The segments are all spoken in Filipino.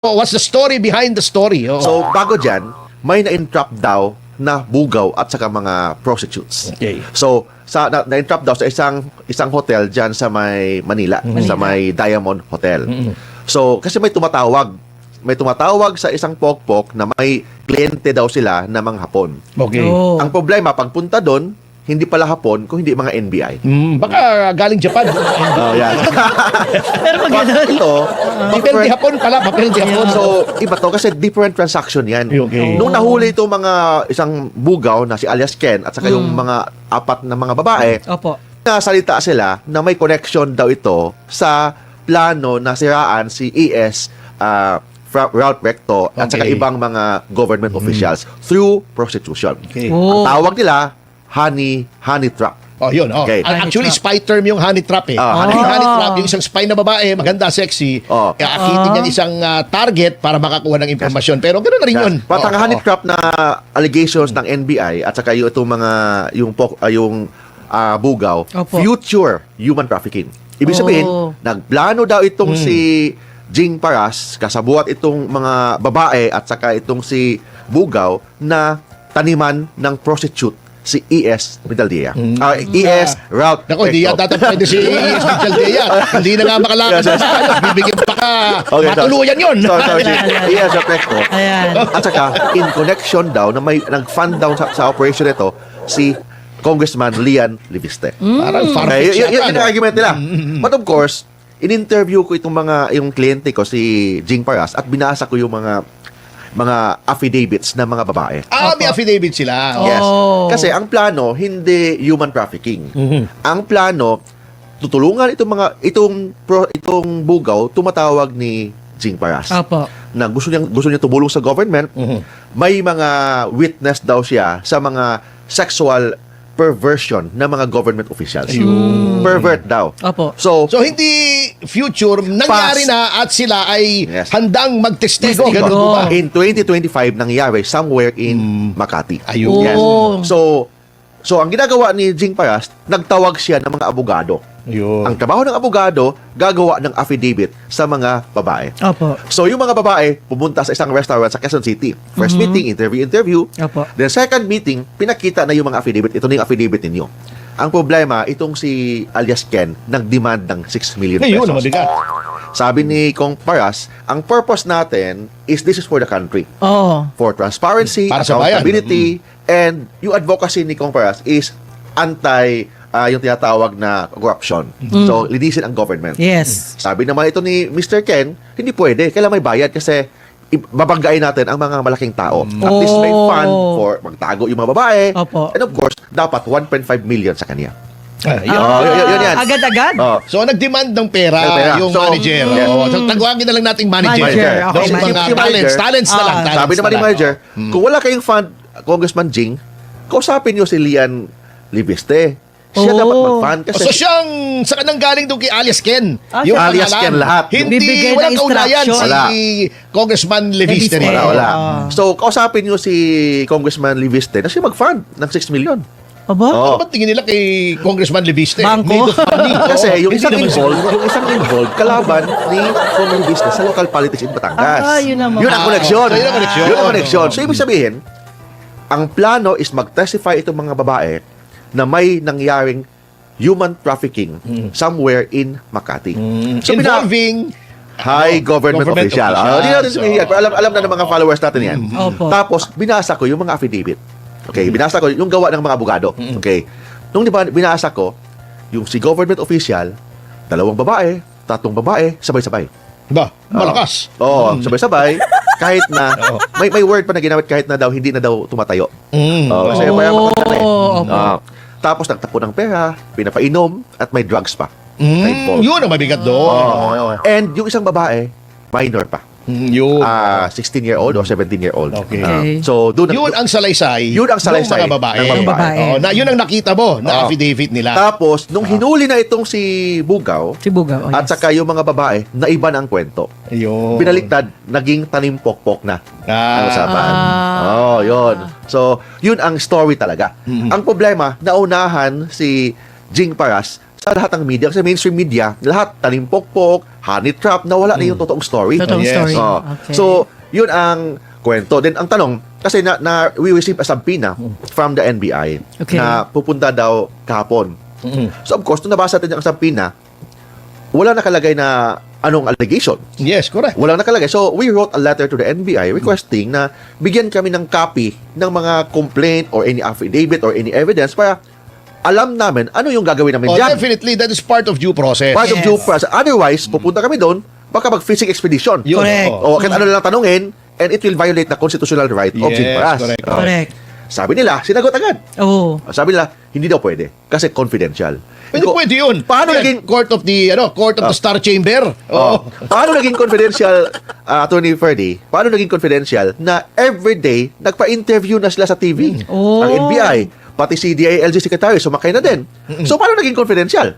What's the story behind the story? Oh. So, bago dyan, may na-entrap daw na bugaw at saka mga prostitutes. Okay. So, na-entrap daw sa isang hotel dyan sa may Manila, sa may Diamond Hotel. So, kasi may tumatawag sa isang pokpok na may kliyente daw sila na mga Hapon. Okay. Oh. Ang problema, pagpunta doon, hindi pala Hapon, kung hindi mga NBI. Baka galing Japan. Oh, yan. Pero pag ganun, Ito, Depende Hapon pala. Depende Hapon. So, iba to kasi different transaction yan. Okay. Nung nahuli ito mga isang bugaw na si alias Ken at saka yung mga apat na mga babae, opo. nasalita sila na may connection daw ito sa plano na siraan si ES Ralph Recto at saka Okay. ibang mga government officials through prostitution. Okay. Oh. Ang tawag nila, honey trap. Oh, yun. Oh. Okay. Actually, Honey spy term yung honey trap eh. Honey Yung trap. honey trap, yung isang spy na babae, maganda, sexy. Oh. Kaya akitin niya isang target para makakuha ng impormasyon. Pero ganoon na rin yun. Patang Oh, honey oh. trap na allegations ng NBI at saka yung itong mga bugaw, Opo. future human trafficking. Ibig sabihin, Oh. nagplano daw itong si Jing Paras, kasabuat itong mga babae at saka itong si bugaw na taniman ng prostitute si ES Medaldea. ES Ralph Nako, hindi Recto. yata pwede si Special Dea. Hindi na nga makalakas sa alas. Bibigyan pa ka. Matuluyan yun. So, si ES Ralph Recto. Ayan. At saka, in connection daw, na may nag-fund daw sa operation ito, si Congressman Lian Liviste. Parang Okay, far-fetched yun yata, ang no? argument nila. But of course, in-interview ko yung kliyente ko, si Jing Paras, at binasa ko yung mga affidavits ng mga babae. May affidavit sila. Yes. Oh. Kasi ang plano, hindi human trafficking. Ang plano, tutulungan itong bugaw, tumatawag ni Jing Paras. Opo. Na gusto niya tumulong sa government. May mga witness daw siya sa mga sexual perversion ng mga government officials. Pervert daw. Opo. So, So, hindi future, nangyari Past. na at sila ay Yes. handang magtestigo. Testigo. Ganun po ba? in 2025 nangyari somewhere in Makati. Ayun. Yes. Oh. So ang ginagawa ni Jing Paras, nagtawag siya ng mga abogado. Ayun. Ang trabaho ng abogado, gagawa ng affidavit sa mga babae. Opo. So yung mga babae, pumunta sa isang restaurant sa Quezon City. First meeting, interview. Opo. Then second meeting, pinakita na yung mga affidavit. Ito na yung affidavit ninyo. Ang problema, itong si alias Ken, nag-demand ng 6 million Ayun, pesos. mabigat. Sabi ni Kong Paras, ang purpose natin is this is for the country. Oh. For transparency, Para sa bayan. accountability, and yung advocacy ni Kong Paras is yung tinatawag na corruption. So, linisin ang government. Yes. Sabi naman ito ni Mr. Ken, hindi pwede. Kailangan may bayad kasi babanggain natin ang mga malaking tao. At least may fund for magtago yung mga babae. Opo. And of course, dapat 1.5 million sa kanya. Ayun. yun yan. Agad-agad? Oh, So, nag-demand ng pera, Ng pera. yung So, manager. yes. So, tagwagin na lang nating manager. Manager, okay. Those Si mga manager, talents na lang. ah, talents sabi naman na ni lang. manager, kung wala kayong fund, Congressman Jing, kausapin nyo si Lian Liviste. Siya Oh. dapat mag-fund kasi So, siyang sa kanang galing doon kay alias Ken. Yung alias pangalan. Ken lahat. Hindi, Bibigay walang ng kaulayan si instruction. Congressman Leviste. Leviste. wala. Ah. So, kausapin nyo si Congressman Liviste na siya mag-fund ng 6 million. Aba? Oh. Ano ba tingin nila kay Congressman Leviste? Bangko. Made of money. Kasi yung Hindi isang naman involved, kalaban ni Congressman Liviste sa local politics in Batangas. Yun naman. Yun ang koneksyon. So, yun ang koneksyon. Yun ang koneksyon. So, ibig sabihin, ang plano is mag-testify itong mga babae na may nangyaring human trafficking somewhere in Makati. So, Involving high government official. Hindi natin sabihin yan. Pero alam na ng mga followers natin yan. Opo. Tapos, binasa ko yung mga affidavit. Okay, binasa ko yung gawa ng mga abogado. Okay. Nung binasa ko, yung si government official, 2 babae, 3 babae, sabay-sabay. ba, malakas. Oo, sabay-sabay. Kahit na, may word pa na ginamit kahit na daw, hindi na daw tumatayo. Kasi parang makakita eh. Opo. Tapos nagtapo ng pera, pinapainom, at may drugs pa. Yun ang mabigat doon. And yung isang babae, minor pa. Yun. 16-year-old or 17-year-old. Okay. So, doon Yun ang salaysay. Yun ang salaysay ng mga babae. ng mga babae. Oo, yun ang nakita mo na Oo. affidavit nila. Tapos, nung hinuli na itong si Bugaw, Si Bugaw. Oh, at yes. saka yung mga babae, naiba na ang kwento. Yun. Binaliktad, naging tanim-pokpok na ang usapan. Ah. Yun. So, yun ang story talaga. Ang problema, naunahan si Jing Paras sa lahat ng media. Kasi mainstream media, lahat, talimpokpok, honey trap, nawala na yung totoong story. Totoong Yes. story. Oh. Okay. So, yun ang kwento. Then, ang tanong, kasi we receive a subpoena from the NBI Okay. na pupunta daw kahapon. Mm-mm. So, of course, nung nabasa natin ang subpoena, wala nakalagay na anong allegation. Yes, correct. Walang nakalagay. So, we wrote a letter to the NBI requesting na bigyan kami ng copy ng mga complaint or any affidavit or any evidence para alam namin ano yung gagawin namin Oh, dyan. definitely, that is part of due process. Part of Yes. due process. Otherwise, pupunta kami doon, baka mag-fishing expedition. Yun, Correct. oo. O kahit ano lang tanungin, and it will violate the constitutional right of Yes, Jing Paras. correct. Oh. Correct. Sabi nila, sinagot agad. Oo. Sabi nila, hindi daw pwede kasi confidential. Pwede, Ko- pwede yun. Paano Yan, naging- court of the Star Chamber? Oh. Paano naging confidential, Attorney Ferdy? Paano naging confidential na everyday nagpa-interview na sila sa TV? Oh. Ang NBI, pati si DILG Secretary, sumakay na din. So, paano naging confidential?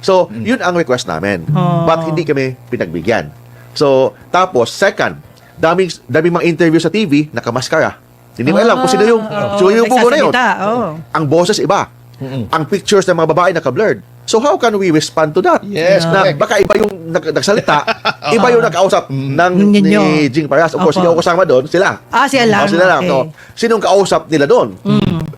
So, yun ang request namin. Oh. But hindi kami pinagbigyan. So, tapos, second, daming mga interview sa TV, nakamaskara. Hindi mo alam kung sino yung, so yung bugo na yun. Nagsasalita, oo. Ang boses iba. Ang pictures ng mga babae naka-blurred. So how can we respond to that? Yes, Na correct. baka iba yung nagsalita, iba yung nakausap Ninyo. ni Jing Paras. Of course, Opo. hindi ako kasama doon, sila. Sila lang. Oh, sila lang. Okay. No? Sinong kausap nila doon?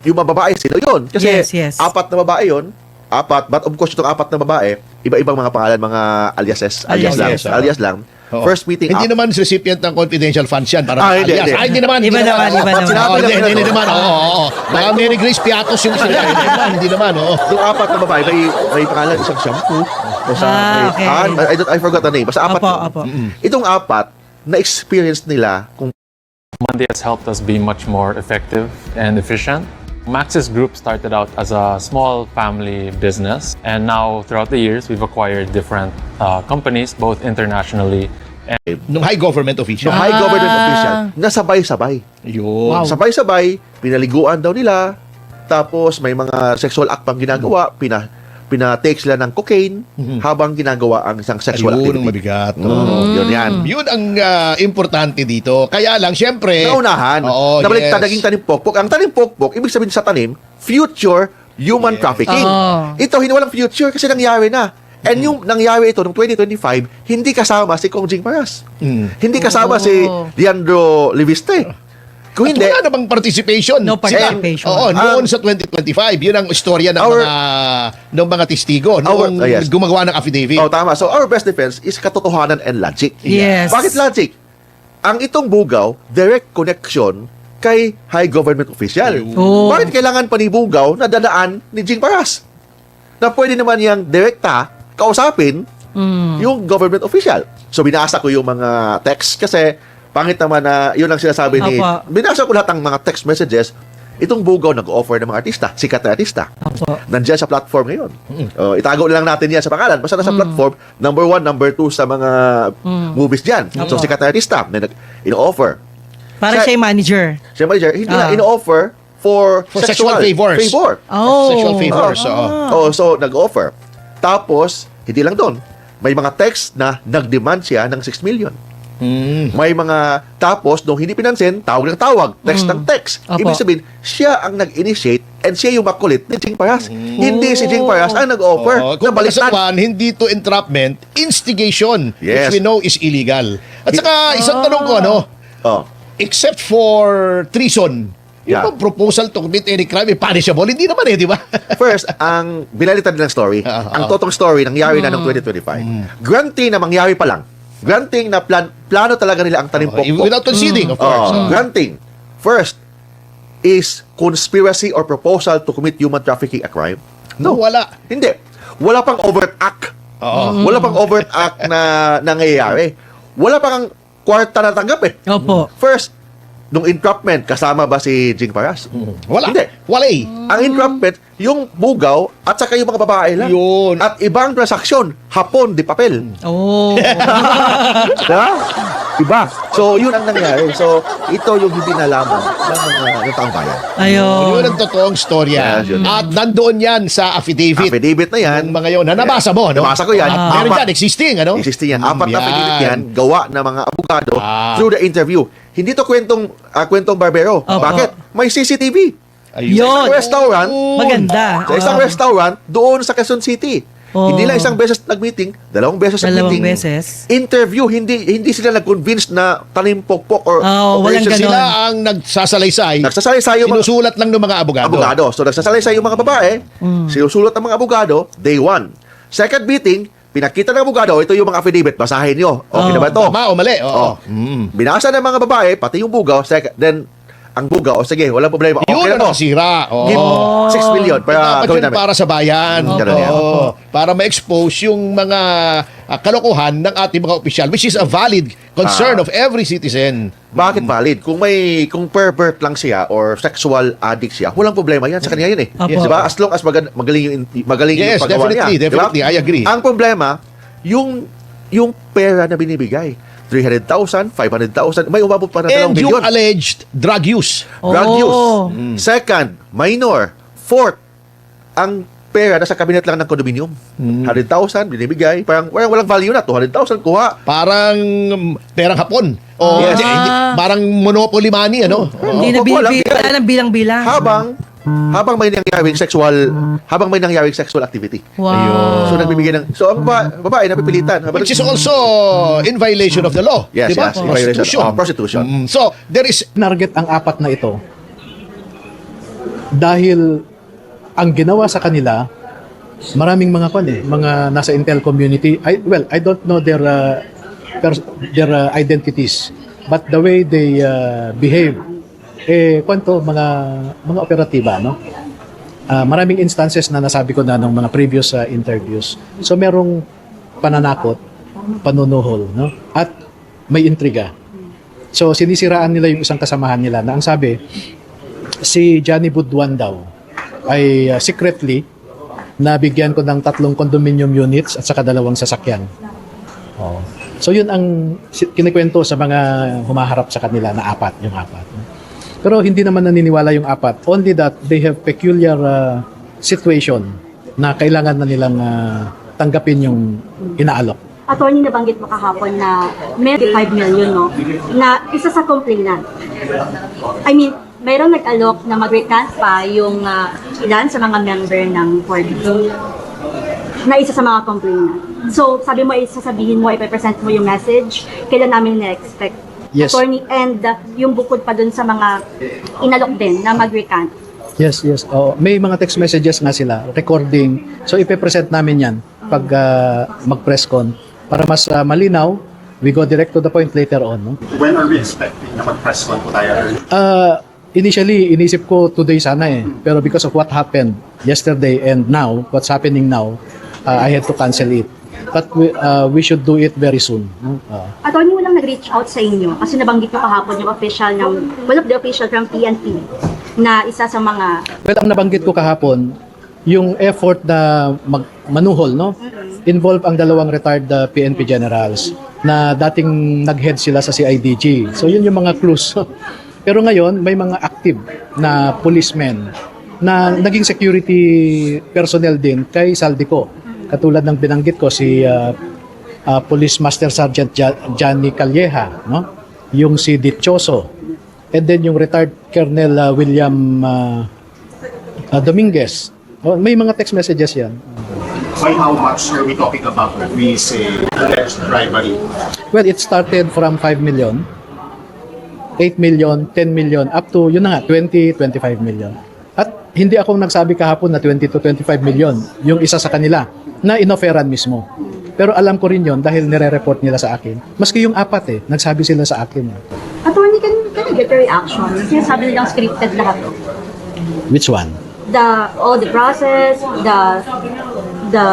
Yung mga babae, sino yun? Kasi Yes. apat na babae yun. But of course, itong apat na babae, iba-ibang mga pangalan, mga alias lang. Alias, oo. Alias lang. Oo. First meeting Hindi naman recipient ng confidential funds yan. Para Hindi, alias. hindi. Hindi naman. Iba naman, iba naman. Oh, hindi naman. Oo. Baka Mary Grace Piatos yung sila. Hindi naman. Oo. Yung apat na babae, may pangalan, isang shampoo. Okay. I forgot the name. Basta apat. Opo, yun. opo. Itong apat, na-experience nila kung Monday has helped us be much more effective and efficient. Maxis Group started out as a small family business, and now throughout the years, we've acquired different companies, both internationally and Nung high government official. high government official na sabay-sabay. Yun. Sabay-sabay, pinaliguan daw nila, tapos may mga sexual act pang ginagawa, pina-take sila ng cocaine habang ginagawa ang isang sexual Ayun, activity. ang mabigat. Yun yan. Yun ang importante dito. Kaya lang, syempre... Naunahan, Oo, nabaliktad yes. naging tanimpokpok. Ang tanimpokpok, ibig sabihin sa tanim, future human trafficking. Oo. Ito, hindi walang future kasi nangyari na. And yung nangyari ito noong 2025, hindi kasama si Kong Jing Paras. Hindi kasama si Leandro Leviste. Kung At hindi, wala namang participation. No participation. Oo, noon sa 2025. Yun ang istorya ng mga testigo. Noong yes. gumagawa ng affidavit. oh, tama. So, our best defense is katotohanan and logic. Yes. Bakit logic? Ang itong bugaw, direct connection kay high government official. Oh. Bakit kailangan pa ni bugaw na dadaan ni Jing Paras? Na pwede naman yang direkta kausapin yung government official. So, binasa ko yung mga text kasi pangit naman na yun ang sinasabi ni... Opo. Binasa ko lahat ng mga text messages. Itong bugaw nag-offer ng mga artista, sikat na artista. Opo. Nandiyan sa platform ngayon. Itago na lang natin yan sa pangalan. Basta nasa platform, number 1, number 2 sa mga movies dyan. So, Opo. sikat na artista na in-offer. Para siya yung manager. Siya manager, hindi na in-offer for sexual favors. favor. Oh. Sexual favors. oo. Oh, so, nag-offer. Tapos, hindi lang doon. May mga text na nag-demand siya ng 6 million. May mga tapos nung hindi pinansin, tawag ng tawag, text ng text. Opo. Ibig sabihin, siya ang nag-initiate and siya yung makulit ni Jing Paras. Hindi si Jing Paras ang nag-offer Oo, na kung baliktad. baliktad, hindi to entrapment, instigation, Yes. which we know is illegal. At saka, isang tanong ko, Oh. except for treason, Yeah. yung bang proposal to commit any crime, punishable? Hindi naman di ba? First, ang binalitan nilang story, ang totoong story nangyari na noong 2025. Granting na mangyari pa lang. Granting na plano talaga nila ang tanimpokpok. Without conceding, of course. Granting. First, is conspiracy or proposal to commit human trafficking a crime? No. Wala. Hindi. Wala pang overt act. Wala pang overt act na nangyayari. Wala pang kwarta na tanggap eh. Opo. First, nung entrapment, kasama ba si Jing Paras? Wala. Hindi. Wala eh. Ang entrapment, yung bugaw at saka yung mga babae lang. Yun. At ibang transaksyon, hapon di papel. Oh. Diba? Iba. So, yun ang nangyari. So, ito yung hindi nalaman ng taong bayan. Ayun. Yun ang totoong storya. Yes, yun. At nandoon yan sa affidavit. Affidavit na yan. Yung mga yun, na nabasa mo, no? Nabasa ko yan. Meron Apat. yan, existing, ano? Existing yan. Apat na Yan. affidavit yan, gawa ng mga abogado Ah. through the interview. Hindi to kwentong barbero. Opo. Bakit? May CCTV. Ayun. Yun. Sa restaurant, Maganda. sa isang restaurant, doon sa Quezon City. Oo. Hindi lang isang beses nag-meeting, dalawang beses Dalawang nag-meeting. beses. Interview, hindi sila nag-convince na tanim pokpok or Oo, walang operation. ganon. Sila ang nagsasalaysay. Nagsasalaysay yung mga Sinusulat lang ng mga abogado. abogado. So, nagsasalaysay yung mga babae, sinusulat ng mga abogado, day one. Second meeting, pinakita ng abogado, ito yung mga affidavit, basahin nyo. Okay na ba ito? Tama o mali? Oo. Binasa ng mga babae, pati yung bugaw, then, ang bugaw, sige, walang problema. Yun Okay na ang to. nakasira. Oo. Give 6 million para Dapat gawin yun namin. para sa bayan. Ganun yan. Oo. Para ma-expose yung mga kalokohan ng ating mga opisyal, which is a valid concern of every citizen. Bakit valid? Kung pervert lang siya or sexual addict siya, walang problema yan sa kanya yun eh. Apo. Diba? As long as magaling Yes, yung paggawa niya. definitely. I agree. Ang problema, yung pera na binibigay, 300,000, 500,000, may umabot pa na 2 And yung milyon. alleged drug use. Drug Oh. use. Second, minor. Fourth, ang pera nasa cabinet lang ng condominium. 100,000 binibigay. Parang walang value na. 200,000 kuha. Parang perang hapon. O, Yes. parang monopoly money, ano? Hindi na Opo, walang bigay. wala nang bilang-bilang. Habang may nangyaring sexual activity. Wow. So nagbibigay ng ang babae napipilitan. Which is also in violation of the law. Yes, diba? yes, in violation. Prostitution. Prostitution. So, there is Target ang apat na ito dahil ang ginawa sa kanila maraming mga mga nasa intel community. I don't know their identities, but the way they behave mga operatiba, no? Maraming instances na nasabi ko na ng mga previous interviews. So merong pananakot, panunuhol, no? At may intriga. So sinisiraan nila yung isang kasamahan nila na ang sabi, si Johnny Buduan daw ay secretly nabigyan ko ng 3 condominium units at saka 2 sasakyan. Oh. So yun ang kinikwento sa mga humaharap sa kanila na yung apat. Pero hindi naman naniniwala yung apat. Only that they have peculiar situation na kailangan na nilang tanggapin yung inaalok. Attorney, nabanggit mo kahapon na may 5 million, no? Na isa sa complainant. I mean, mayroong nag-alok na mag-recant pa yung ilan sa mga member ng 42 na isa sa mga complainant. So, sabi mo, sasabihin mo, ipapresent mo yung message, kailan namin na-expect. Yes. Attorney, and yung bukod pa dun sa mga inalok din na mag-recant. Yes. Oh, may mga text messages nga sila, recording. So ipe-present namin yan pag mag-press con para mas malinaw. We go direct to the point later on. No? When are we expecting na mag-press con po tayo? Initially, inisip ko today sana eh. Pero because of what happened yesterday and now, what's happening now, I had to cancel it. But we should do it very soon. No? Attorney, walang nag-reach out sa inyo kasi nabanggit ko kahapon yung official one of the official from PNP na isa sa mga Well, ang nabanggit ko kahapon, yung effort na manuhol, no? Involve ang 2 retired PNP generals na dating nag-head sila sa CIDG. So yun yung mga clues. Pero ngayon, may mga active na policemen na naging security personnel din kay Saldico. Katulad ng binanggit ko si Police Master Sergeant Johnny Calleja, no? Yung si Dichoso. And then yung retired Colonel William Dominguez. Oh, may mga text messages yan. By how much are we talking about when we say alleged bribery? Well, it started from 5 million, 8 million, 10 million, up to, yun na nga, 20, 25 million. At hindi akong nagsabi kahapon na 20 to 25 million, yung isa sa kanila, na inoferan mismo. Pero alam ko rin yun dahil nire-report nila sa akin. Maski yung apat nagsabi sila sa akin. Attorney, can I get your reaction? Sinasabi nilang scripted lahat. Which one? The process, the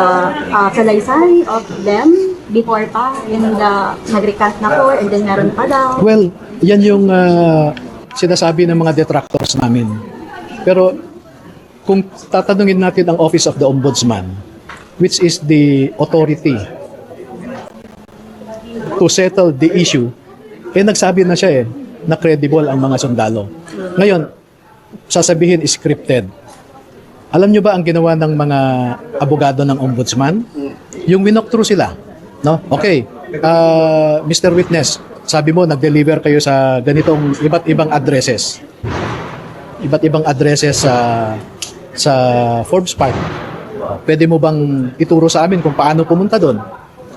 salaysay of them before pa, and nag-recant na po, and then meron pa daw. Well, yan yung sinasabi ng mga detractors namin. Pero kung tatanungin natin ang Office of the Ombudsman, which is the authority to settle the issue, nagsabi na siya na credible ang mga sundalo. Ngayon, sasabihin is scripted. Alam nyo ba ang ginawa ng mga abogado ng ombudsman? Yung winok through sila. No? Okay, Mr. Witness, sabi mo, nag-deliver kayo sa ganitong iba't ibang addresses. Iba't ibang addresses sa Forbes Park. Pwede mo bang ituro sa amin kung paano pumunta doon?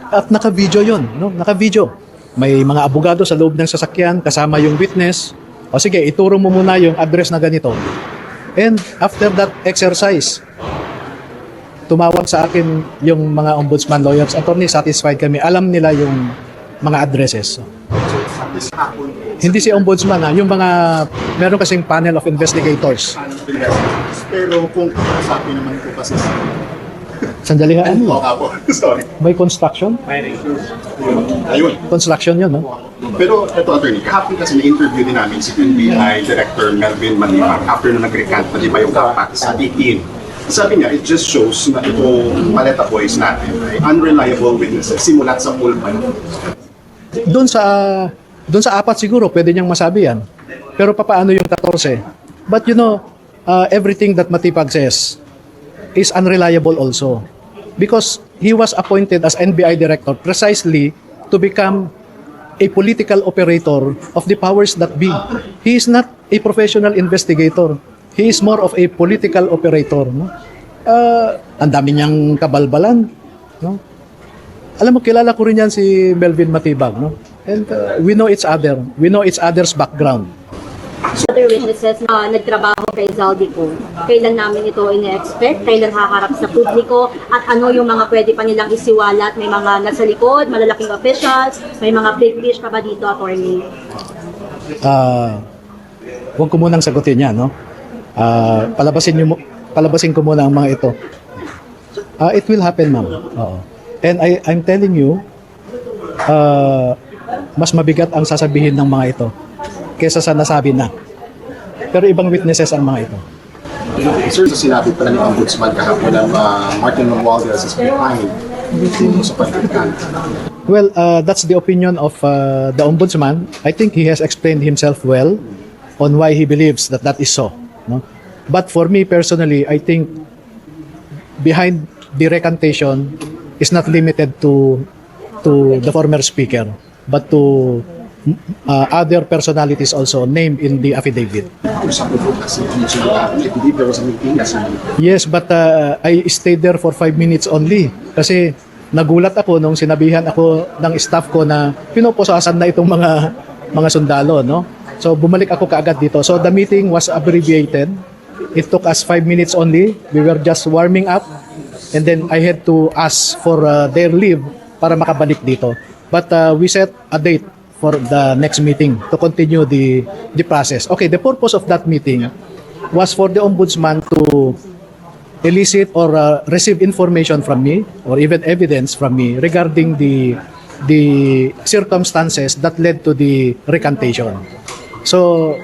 At naka-video yun, no? Naka-video. May mga abogado sa loob ng sasakyan, kasama yung witness. O sige, ituro mo muna yung address na ganito. And after that exercise, tumawag sa akin yung mga ombudsman lawyers. Attorney, satisfied kami. Alam nila yung mga addresses. Hindi si ombudsman, ha? Yung mga, meron kasing panel of investigators. Pero kung kasabi naman ko kasi sa Sandali ha. ako, sorry. May construction? Ayun. Construction yun, no? Pero ito, attorney, kahapon kasi na-interview din namin si NBI Director Melvin Malibang after na nag-recant pa di ba yung kapak sa 18. Sabi niya, it just shows na itong Paleta Boys natin ay unreliable witnesses simulat sa pool pa. Doon sa apat siguro, pwede niyang masabi yan. Pero papaano yung 14? But you know, everything that Matipag says is unreliable also. Because he was appointed as NBI Director precisely to become a political operator of the powers that be. He is not a professional investigator. He is more of a political operator. No? Ang dami niyang kabalbalan. No? Alam mo, kilala ko rin yan si Melvin Matibag. No? And we know each other. We know each other's background. Other witnesses na nagtrabaho kay Zaldico, kailan namin ito ine-expect, kailan haharap sa publiko, at ano yung mga pwede pa nilang isiwalat? May mga nasa likod, malalaking officials, may mga big fish pa ba dito, attorney? Huwag ko munang sagutin yan, no? Palabasin ko muna ang mga ito. It will happen, ma'am. Oo. And I'm telling you, mas mabigat ang sasabihin ng mga ito kesa sa nasabi na. Pero ibang witnesses ang mga ito. Sir, sa sinabi pala ni Ombudsman kahapon ng Martin Romualdez is behind sa pag-recant. Well, that's the opinion of the Ombudsman. I think he has explained himself well on why he believes that that is so. No? But for me personally, I think behind the recantation is not limited to the former speaker, but to other personalities also named in the affidavit. Yes, but I stayed there for 5 minutes only kasi nagulat ako nung sinabihan ako ng staff ko na pinoposasan na itong mga sundalo, no? So bumalik ako kaagad dito. So the meeting was abbreviated. It took us 5 minutes only. We were just warming up and then I had to ask for their leave para makabalik dito. But we set a date for the next meeting to continue the process. Okay, the purpose of that meeting was for the Ombudsman to elicit or receive information from me or even evidence from me regarding the circumstances that led to the recantation. So,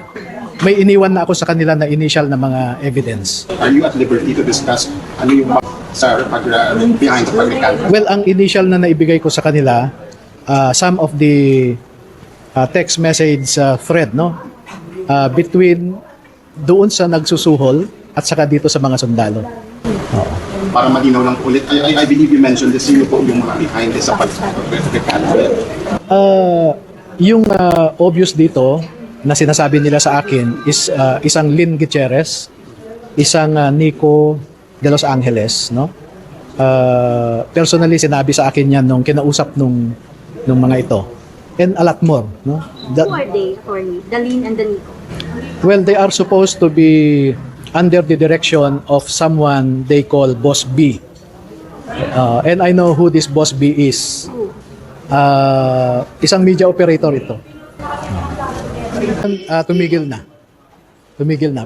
may iniwan na ako sa kanila na initial na mga evidence. Are you at liberty to discuss ano yung sa behind sa pag-recant? Well, ang initial na naibigay ko sa kanila, some of the text message thread, no? Between doon sa nagsusuhol at saka dito sa mga sundalo. Para malinaw lang ulit, I believe you mentioned this, sino po yung mga behind this sa pag-recant? Yung obvious dito na sinasabi nila sa akin is isang Lynn Gutierrez, isang Nico de Los Angeles, no? Personally sinabi sa akin yan nung kinausap nung mga ito. And a lot more, no? Who are they, attorney? The Lynn and the Nico? Well, they are supposed to be under the direction of someone they call Boss B. And I know who this Boss B is. Isang media operator ito. Tumigil na.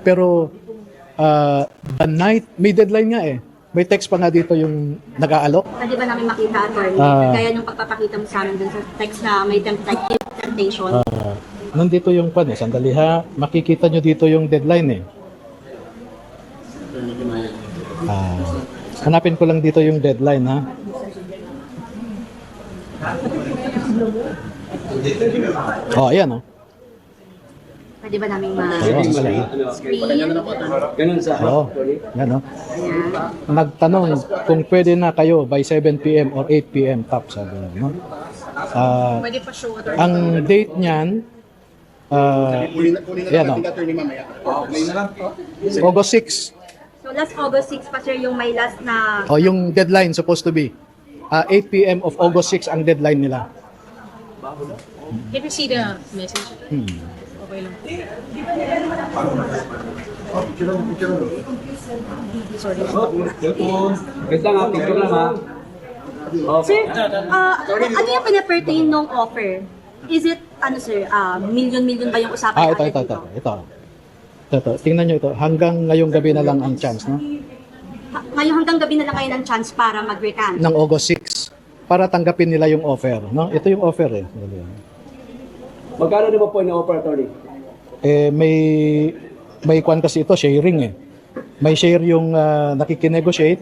Pero the night, may deadline nga eh. May text pa nga dito yung nag-aalok. Pwede ba namin makita, attorney? Kaya nung pagpapakita mo sa amin dun sa text na may temptation. Nandito yung pan eh. Sandali ha. Makikita nyo dito yung deadline eh. Hanapin ko lang dito yung deadline ha. Oh, ayan oh. Pwede ba namin Ganun screen? Oo, yan oh. Nagtanong kung pwede na kayo by 7 p.m. or 8 p.m. top, sabi niya, no? Ang date niyan, yan oh. August 6. So last August 6 pa, sir, yung may last na... O yung deadline supposed to be 8 p.m. of August 6 ang deadline nila. Can you see the message? Okay lang. Sorry. Ganda nga, picture lang ha. Sir, ano yung pinapertain ng offer? Is it, ano sir, million-million ba yung usapan natin dito? Ito. Tingnan nyo ito. Hanggang ngayong gabi na lang ang chance, no? Ngayon hanggang gabi na lang kayo ng chance para mag-recant. Ng August 6 para tanggapin nila yung offer, no? Ito yung offer eh. Magkano naman po yung offer, attorney? May kwan kasi ito, sharing eh. May share yung nakikinegotiate,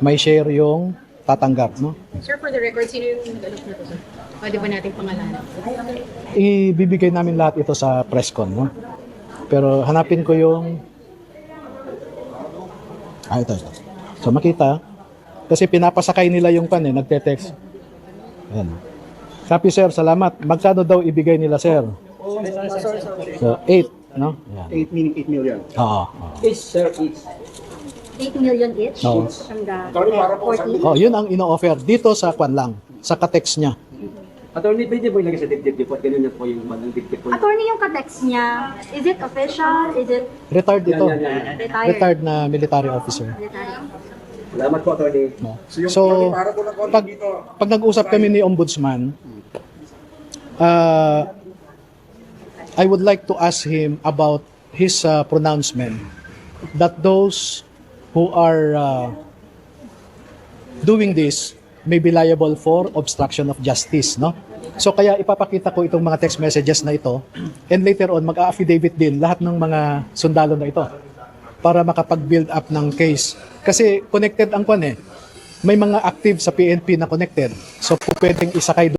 may share yung tatanggap, no? Sir, for the record, sino yung nag-alok na to, sir? Pwede ba natin pangalanan? Ibibigay namin lahat ito sa presscon, no? Pero hanapin ko yung ito. So makita kasi pinapasakay nila yung pan eh, nagte-text. Ayan. Copy sir, salamat. Magkano daw ibigay nila sir? So 8, no? Ayan. 8 meaning 8 million. Oo. Each, sir, each. 8 million each? Oo. From the 40? Oh, yun ang ino-offer dito sa kwan lang, sa ka-text niya. Attorney, pwede po ilagay sa dibdib report. Ganun na po yung dibdib po. Attorney, yung ka-text niya, is it official? Is it Retired ito. retired? Retired na military officer. Retired. Salamat po, attorney. No? So, pag nag-usap kami ni Ombudsman, I would like to ask him about his pronouncement that those who are doing this may be liable for obstruction of justice, no? So kaya ipapakita ko itong mga text messages na ito and later on mag-affidavit din lahat ng mga sundalo na ito para makapag-build up ng case. Kasi connected ang kwan eh. May mga active sa PNP na connected. So pwedeng isakay doon